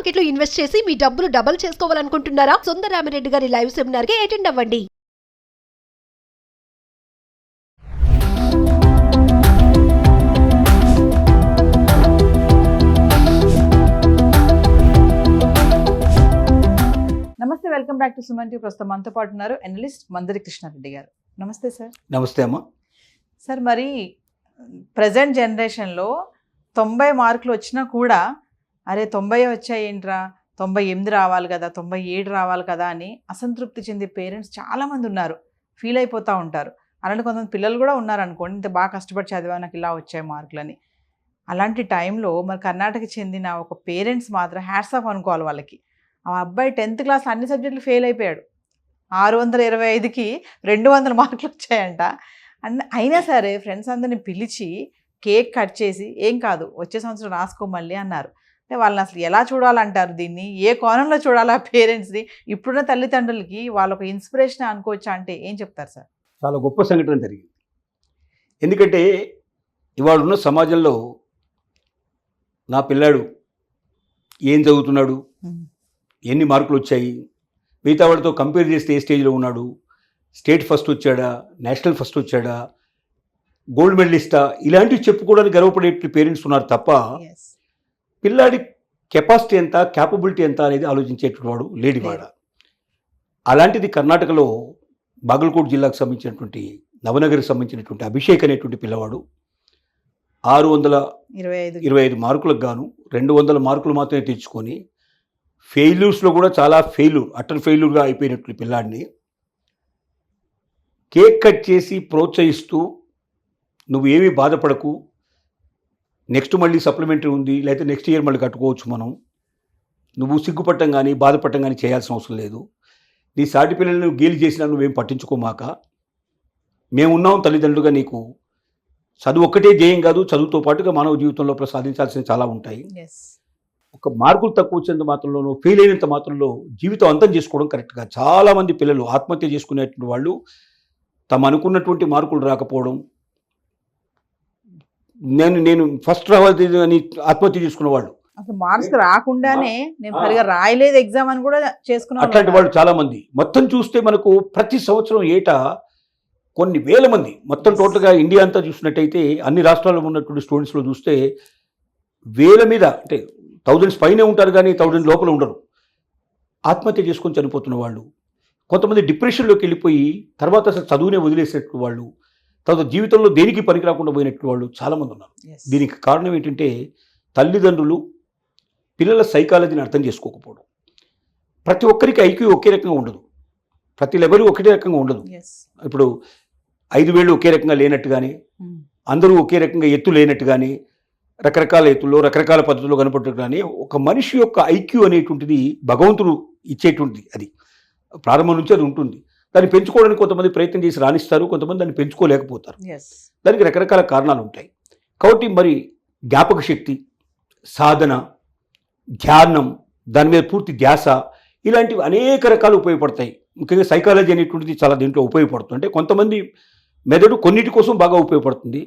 Market లో invest చేసి మీ డబ్బులు డబుల్ చేసుకోవాలనుకుంటున్నారా? సుందరరామిరెడ్డి గారి లైవ్ సెమినార్ కి అటెండ్ అవ్వండి. నమస్తే, welcome back to Suman TV. ప్రస్తుతం మనతో పాటు ఉన్నారు అనలిస్ట్ మందరి కృష్ణారెడ్డి గారు. నమస్తే సార్. నమస్తే అమ్మ. సార్, మరి ప్రజెంట్ జనరేషన్లో 90 మార్కులు వచ్చినా కూడా అరే 90 వచ్చాయి ఏంట్రా, 98 రావాలి కదా, 97 రావాలి కదా అని అసంతృప్తి చెందే పేరెంట్స్ చాలామంది ఉన్నారు, ఫీల్ అయిపోతూ ఉంటారు. అలాంటి కొంతమంది పిల్లలు కూడా ఉన్నారు అనుకోండి, ఇంత బాగా కష్టపడి చదివా నాకు ఇలా వచ్చాయి మార్కులని. అలాంటి టైంలో మరి కర్ణాటక చెందిన ఒక పేరెంట్స్ మాత్రం హ్యాట్స్ ఆఫ్ అనుకోవాలి వాళ్ళకి. ఆ అబ్బాయి 10th క్లాస్ అన్ని సబ్జెక్టులు ఫెయిల్ అయిపోయాడు. 625కి 200 మార్కులు వచ్చాయంట. అయినా సరే ఫ్రెండ్స్ అందరిని పిలిచి కేక్ కట్ చేసి ఏం కాదు వచ్చే సంవత్సరం రాసుకో మళ్ళీ అన్నారు. అంటే వాళ్ళని అసలు ఎలా చూడాలంటారు, దీన్ని ఏ కోణంలో చూడాలి ఆ పేరెంట్స్ని? ఇప్పుడున్న తల్లిదండ్రులకి వాళ్ళొక ఇన్స్పిరేషన్ అనుకోవచ్చా అంటే ఏం చెప్తారు సార్? చాలా గొప్ప సంఘటన జరిగింది. ఎందుకంటే ఇవాళ ఉన్న సమాజంలో నా పిల్లాడు ఏం చదువుతున్నాడు, ఎన్ని మార్కులు వచ్చాయి, మిగతా వాడితో కంపేర్ చేస్తే ఏ స్టేజ్లో ఉన్నాడు, స్టేట్ ఫస్ట్ వచ్చాడా, నేషనల్ ఫస్ట్ వచ్చాడా, గోల్డ్ మెడలిస్టా, ఇలాంటివి చెప్పుకోవడానికి గర్వపడే పేరెంట్స్ ఉన్నారు తప్ప పిల్లాడి కెపాసిటీ ఎంత, క్యాపబిలిటీ ఎంత అనేది ఆలోచించేటువంటి వాడు లేడివాడ. అలాంటిది కర్ణాటకలో బాగల్కోట్ జిల్లాకు సంబంధించినటువంటి నవనగర్కి సంబంధించినటువంటి అభిషేక్ అనేటువంటి పిల్లవాడు 625 మార్కులకు గాను 200 మార్కులు మాత్రమే తెచ్చుకొని ఫెయిల్యూర్స్లో కూడా చాలా అటర్ ఫెయిల్యూర్గా అయిపోయినటువంటి పిల్లాడిని కేక్ కట్ చేసి ప్రోత్సహిస్తూ నువ్వు ఏమీ బాధపడకు, నెక్స్ట్ మళ్ళీ సప్లిమెంటరీ ఉంది, లేకపోతే నెక్స్ట్ ఇయర్ మళ్ళీ కట్టుకోవచ్చు, మనం నువ్వు సిగ్గుపట్టం కానీ బాధపడటం కానీ చేయాల్సిన అవసరం లేదు, నీ సాటి పిల్లలను గేలి చేసినా నువ్వేం పట్టించుకోమాక, మేమున్నాం తల్లిదండ్రులుగా, నీకు చదువు ఒక్కటే ధ్యేయం కాదు, చదువుతో పాటుగా మానవ జీవితంలో సాధించాల్సిన చాలా ఉంటాయి. ఒక మార్కులు తక్కువ వచ్చేంత మాత్రంలోనూ ఫెయిల్ అయినంత మాత్రంలో జీవితం అంతం చేసుకోవడం కరెక్ట్గా. చాలామంది పిల్లలు ఆత్మహత్య చేసుకునేటువంటి వాళ్ళు తమ అనుకున్నటువంటి మార్కులు రాకపోవడం, నేను ఫస్ట్ రావాలి అని ఆత్మహత్య చేసుకున్న వాళ్ళు, అసలు మార్క్స్ రాకుండానే నేను సరిగా రాయలేదు ఎగ్జామ్ అని కూడా చేసుకున్నాను. అట్లాంటి వాళ్ళు చాలామంది. మొత్తం చూస్తే మనకు ప్రతి సంవత్సరం ఏటా కొన్ని వేల మంది, మొత్తం టోటల్గా ఇండియా అంతా చూసినట్టయితే అన్ని రాష్ట్రాల్లో ఉన్నటువంటి స్టూడెంట్స్లో చూస్తే వేల మీద, అంటే 1000s పైనే ఉంటారు కానీ 1000 లోపల ఉండరు, ఆత్మహత్య చేసుకొని చనిపోతున్న వాళ్ళు. కొంతమంది డిప్రెషన్లోకి వెళ్ళిపోయి తర్వాత అసలు చదువునే వదిలేసేట్టు వాళ్ళు, తర్వాత జీవితంలో దేనికి పనికి రాకుండా పోయినట్టు వాళ్ళు చాలామంది ఉన్నారు. దీనికి కారణం ఏంటంటే తల్లిదండ్రులు పిల్లల సైకాలజీని అర్థం చేసుకోకపోవడం. ప్రతి ఒక్కరికి ఐక్యూ ఒకే రకంగా ఉండదు, ప్రతి లెవెల్ ఒకే రకంగా ఉండదు. ఇప్పుడు 5 వేళ్ళు ఒకే రకంగా లేనట్టు కానీ, అందరూ ఒకే రకంగా ఎత్తు లేనట్టు కానీ, రకరకాల ఎత్తుల్లో రకరకాల పద్ధతుల్లో కనపడటం కానీ, ఒక మనిషి యొక్క ఐక్యూ అనేటువంటిది భగవంతుడు ఇచ్చేటువంటిది. అది ప్రారంభం నుంచి అది ఉంటుంది. దాన్ని పెంచుకోవడానికి కొంతమంది ప్రయత్నం చేసి రాణిస్తారు, కొంతమంది దాన్ని పెంచుకోలేకపోతారు. దానికి రకరకాల కారణాలు ఉంటాయి. కాబట్టి మరి జ్ఞాపక శక్తి, సాధన, ధ్యానం, దాని మీద పూర్తి ధ్యాస, ఇలాంటివి అనేక రకాలు ఉపయోగపడతాయి. ముఖ్యంగా సైకాలజీ అనేటువంటిది చాలా దీంట్లో ఉపయోగపడుతుంది. అంటే కొంతమంది మెదడు కొన్నిటి కోసం బాగా ఉపయోగపడుతుంది,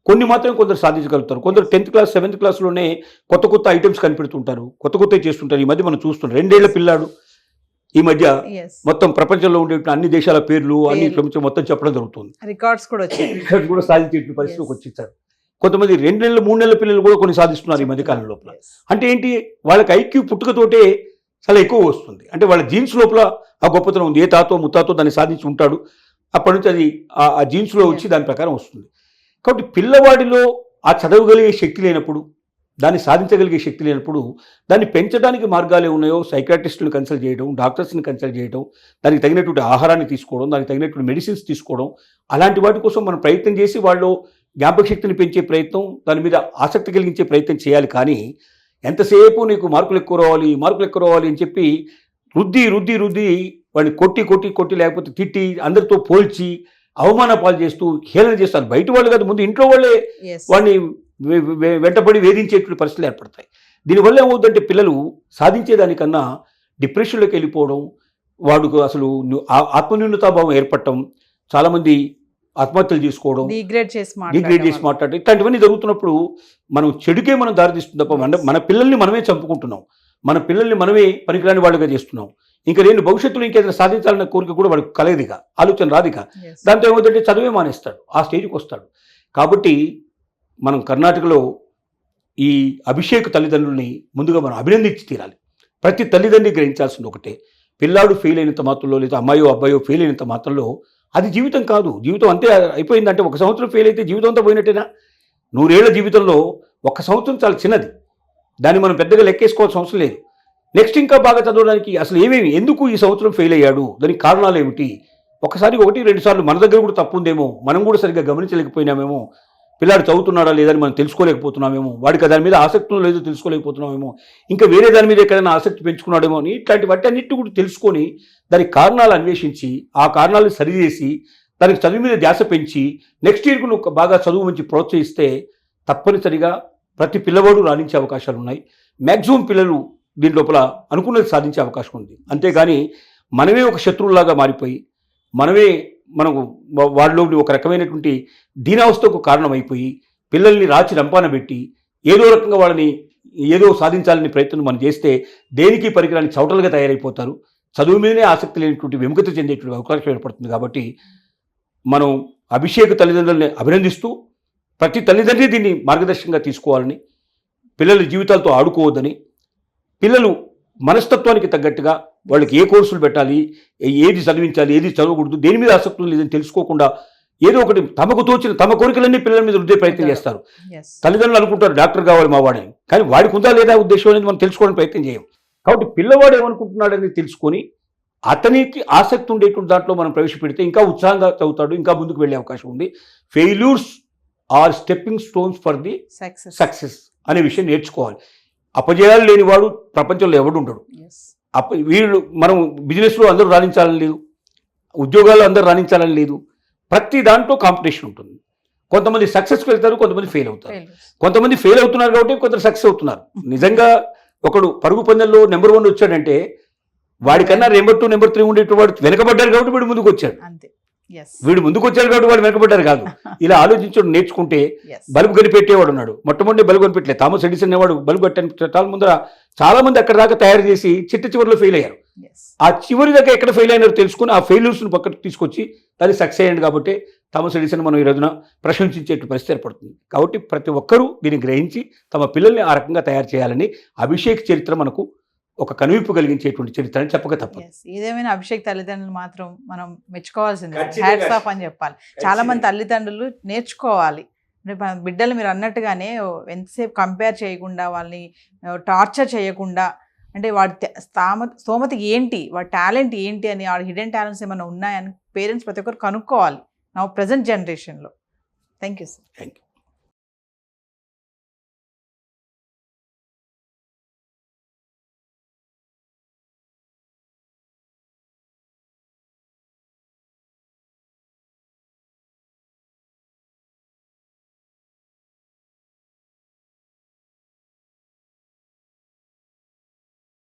కొన్ని మాత్రం కొందరు సాధించగలుగుతారు. కొందరు 10th క్లాస్ 7th క్లాస్లోనే కొత్త ఐటమ్స్ కనిపెడుతుంటారు, కొత్త చేస్తుంటారు. ఈ మధ్య మనం చూస్తున్నాం, 2 ఏళ్ల పిల్లాడు ఈ మధ్య మొత్తం ప్రపంచంలో ఉండే అన్ని దేశాల పేర్లు అన్ని మొత్తం చెప్పడం జరుగుతుంది. రికార్డ్స్ కూడా సాధించే పరిస్థితికి వచ్చేసారు. కొంతమంది 2 నెలల 3 నెలల పిల్లలు కూడా కొన్ని సాధిస్తున్నారు ఈ మధ్య కాలం లోపల. అంటే ఏంటి, వాళ్ళకి ఐక్యూ పుట్టుకతోటే చాలా ఎక్కువ వస్తుంది. అంటే వాళ్ళ జీన్స్ లోపల ఆ గొప్పతనం ఉంది. ఏ తాతో ముత్తాతో దాన్ని సాధించి ఉంటాడు, అప్పటి నుంచి అది ఆ జీన్స్లో వచ్చి దాని ప్రకారం వస్తుంది. కాబట్టి పిల్లవాడిలో ఆ చదవగలిగే శక్తి లేనప్పుడు, దాన్ని సాధించగలిగే శక్తి లేనప్పుడు, దాన్ని పెంచడానికి మార్గాలు ఉన్నాయో సైకాట్రిస్టులను కన్సల్ట్ చేయడం, డాక్టర్స్ని కన్సల్ట్ చేయడం, దానికి తగినటువంటి ఆహారాన్ని తీసుకోవడం, దానికి తగినటువంటి మెడిసిన్స్ తీసుకోవడం, అలాంటి వాటి కోసం మనం ప్రయత్నం చేసి వాళ్ళు జ్ఞాపక శక్తిని పెంచే ప్రయత్నం, దాని మీద ఆసక్తి కలిగించే ప్రయత్నం చేయాలి. కానీ ఎంతసేపు నీకు మార్కులు ఎక్కువ రావాలి అని చెప్పి రుద్ది వాడిని కొట్టి లేకపోతే తిట్టి అందరితో పోల్చి అవమాన పాలు చేస్తూ హేళన చేస్తారు. బయట వాళ్ళు కాదు, ముందు ఇంట్లో వాళ్ళే వాడిని వెంటబడి వేధించేటువంటి పరిస్థితులు ఏర్పడతాయి. దీనివల్ల ఏమవుతుందంటే పిల్లలు సాధించేదానికన్నా డిప్రెషన్లోకి వెళ్ళిపోవడం, వాడుకు అసలు ఆత్మన్యూనతాభావం ఏర్పడటం, చాలామంది ఆత్మహత్యలు చేసుకోవడం, డిగ్రేడ్ చేసి మాట్లాడటం, ఇట్లాంటివన్నీ జరుగుతున్నప్పుడు మనం చెడుకే మనం దారితీస్తుంది తప్ప మన పిల్లల్ని మనమే చంపుకుంటున్నాం. మన పిల్లల్ని మనమే పనికిరాని వాళ్ళుగా చేస్తున్నాం. ఇంకా నేను భవిష్యత్తులో ఇంకేదైనా సాధించాలన్న కోరిక కూడా వాడికి కలగదిక, ఆలోచన రాదిక. Yes. దాంతో ఏమవుతుందంటే చదువే మానేస్తాడు, ఆ స్టేజ్కి వస్తాడు. కాబట్టి మనం కర్ణాటకలో ఈ అభిషేక్ తల్లిదండ్రుల్ని ముందుగా మనం అభినందించి తీరాలి. ప్రతి తల్లిదండ్రి గ్రహించాల్సింది ఒకటే, పిల్లాడు ఫెయిల్ అయినంత మాత్రంలో లేదా అమ్మాయో అబ్బాయో ఫెయిల్ అయినంత మాత్రంలో అది జీవితం కాదు. జీవితం అంతే అయిపోయిందంటే, ఒక సంవత్సరం ఫెయిల్ అయితే జీవితం అంతా పోయినట్టేనా? 100 ఏళ్ల జీవితంలో 1 సంవత్సరం చాలా చిన్నది, దాన్ని మనం పెద్దగా లెక్కేసుకోవాల్సిన అవసరం లేదు. నెక్స్ట్ ఇంకా బాగా చదవడానికి అసలు ఎందుకు ఈ సంవత్సరం ఫెయిల్ అయ్యాడు, దానికి కారణాలు ఏమిటి? ఒకసారి 1-2 సార్లు మన దగ్గర కూడా తప్పు ఉందేమో, మనం కూడా సరిగ్గా గమనించలేకపోయినామేమో, పిల్లాడు చదువుతున్నాడా లేదని మనం తెలుసుకోలేకపోతున్నామేమో, వాడికి దాని మీద ఆసక్తి లేదో తెలుసుకోలేకపోతున్నామేమో, ఇంకా వేరే దాని మీద ఎక్కడైనా ఆసక్తి పెంచుకున్నాడేమో అని ఇట్లాంటి వాటి అన్నిటి కూడా తెలుసుకొని దానికి కారణాలు అన్వేషించి ఆ కారణాలను సరిచేసి దానికి చదువు మీద ధ్యాస పెంచి నెక్స్ట్ ఇయర్కు నువ్వు బాగా చదువు మంచి ప్రోత్సహిస్తే తప్పనిసరిగా ప్రతి పిల్లవాడు రాణించే అవకాశాలు ఉన్నాయి. మ్యాక్సిమం పిల్లలు దీని లోపల అనుకున్నది సాధించే అవకాశం ఉంది. అంతేగాని మనమే ఒక శత్రువులాగా మారిపోయి మనకు వాళ్ళలోని ఒక రకమైనటువంటి దీనావస్థకు కారణమైపోయి పిల్లల్ని రాచి రంపాన పెట్టి ఏదో రకంగా వాళ్ళని ఏదో సాధించాలని ప్రయత్నం మనం చేస్తే దేనికి పనికిరాని చౌటలుగా తయారైపోతారు. చదువు మీదనే ఆసక్తి లేనటువంటి విముఖత చెందేటువంటి అవకాశం ఏర్పడుతుంది. కాబట్టి మనం అభిషేక్ తల్లిదండ్రులని అభినందిస్తూ ప్రతి తల్లిదండ్రి దీన్ని మార్గదర్శకంగా తీసుకోవాలని, పిల్లల జీవితాలతో ఆడుకోవద్దని, పిల్లలు మనస్తత్వానికి తగ్గట్టుగా వాళ్ళకి ఏ కోర్సులు పెట్టాలి, ఏది చదివించాలి, ఏది చదవకూడదు, దేని మీద ఆసక్తులు లేదని తెలుసుకోకుండా ఏదో ఒకటి తమకు తోచిన తమ కోరికలన్నీ పిల్లల మీద రుద్దే ప్రయత్నం చేస్తారు. Yes. తల్లిదండ్రులు అనుకుంటారు డాక్టర్ కావాలి మా వాడని, కానీ వాడికి ఉందా లేదా ఉద్దేశం అనేది మనం తెలుసుకోవడానికి ప్రయత్నం చేయం. కాబట్టి పిల్లవాడు ఏమనుకుంటున్నాడని తెలుసుకొని అతనికి ఆసక్తి ఉండేటువంటి దాంట్లో మనం ప్రవేశపెడితే ఇంకా ఉత్సాహంగా చదువుతాడు, ఇంకా ముందుకు వెళ్ళే అవకాశం ఉంది. Failures are stepping stones for the success అనే విషయం నేర్చుకోవాలి. అపజయాలు లేనివాడు ప్రపంచంలో ఎవడు ఉండడు. Yes. వీళ్ళు మనం బిజినెస్లో అందరూ రాణించాలని లేదు, ఉద్యోగాల్లో అందరూ రాణించాలని లేదు. ప్రతి దాంట్లో కాంపిటీషన్ ఉంటుంది. కొంతమంది సక్సెస్కి వెళ్తారు, కొంతమంది ఫెయిల్ అవుతారు. కొంతమంది ఫెయిల్ అవుతున్నారు కాబట్టి కొందరు సక్సెస్ అవుతున్నారు. నిజంగా ఒకడు పరుగు పందెంలో నెంబర్ 1 వచ్చాడంటే వాడికన్నా నెంబర్ 2 నెంబర్ 3 ఉండేటువంటి వాడు వెనకబడ్డారు కాబట్టి వీడు ముందుకు వచ్చాడు. వీడు ముందుకు వచ్చాడు కాబట్టి వాడు వెనకబడ్డారు కాదు. ఇలా ఆలోచించడం నేర్చుకుంటే బల్బు కనిపెట్టేవాడు ఉన్నాడు. మొట్టమొదటి బల్బు కనిపెట్టలేదు థామస్ ఎడిసన్ అనేవాడు. బల్బు కట్టని ముందర చాలా మంది అక్కడ దాకా తయారు చేసి చివరిలో ఫెయిల్ అయ్యారు. ఆ చివరి దాకా ఎక్కడ ఫెయిల్ అయినారో తెలుసుకుని ఆ ఫెయిల్యూర్స్ని పక్కకు తీసుకొచ్చి దాన్ని సక్సెస్ అయ్యాడు. కాబట్టి థామస్ ఎడిసన్ మనం ఈ రోజున ప్రశంసించేటువంటి పరిస్థితి ఏర్పడుతుంది. కాబట్టి ప్రతి ఒక్కరూ దీన్ని గ్రహించి తమ పిల్లల్ని ఆ రకంగా తయారు చేయాలని అభిషేక్ చరిత్ర మనకు ఒక కనువిప్పు కలిగించేటువంటి చరిత్ర అని చెప్పక తప్ప. ఏదేమైనా అభిషేక్ తల్లిదండ్రులు మాత్రం మనం మెచ్చుకోవాల్సిందే, ఖచ్చితంగా. హ్యాట్స్ ఆఫ్ అని చెప్పాలి. చాలా మంది తల్లిదండ్రులు నేర్చుకోవాలి. అంటే మన బిడ్డలు మీరు అన్నట్టుగానే ఎంతసేపు కంపేర్ చేయకుండా, వాళ్ళని టార్చర్ చేయకుండా, అంటే వాడి స్తోమత ఏంటి, వాడి టాలెంట్ ఏంటి అని, వాడి హిడెన్ టాలెంట్స్ ఏమైనా ఉన్నాయని పేరెంట్స్ ప్రతి ఒక్కరు కనుక్కోవాలి నా ప్రజెంట్ జనరేషన్లో. Thank you sir. Thank you.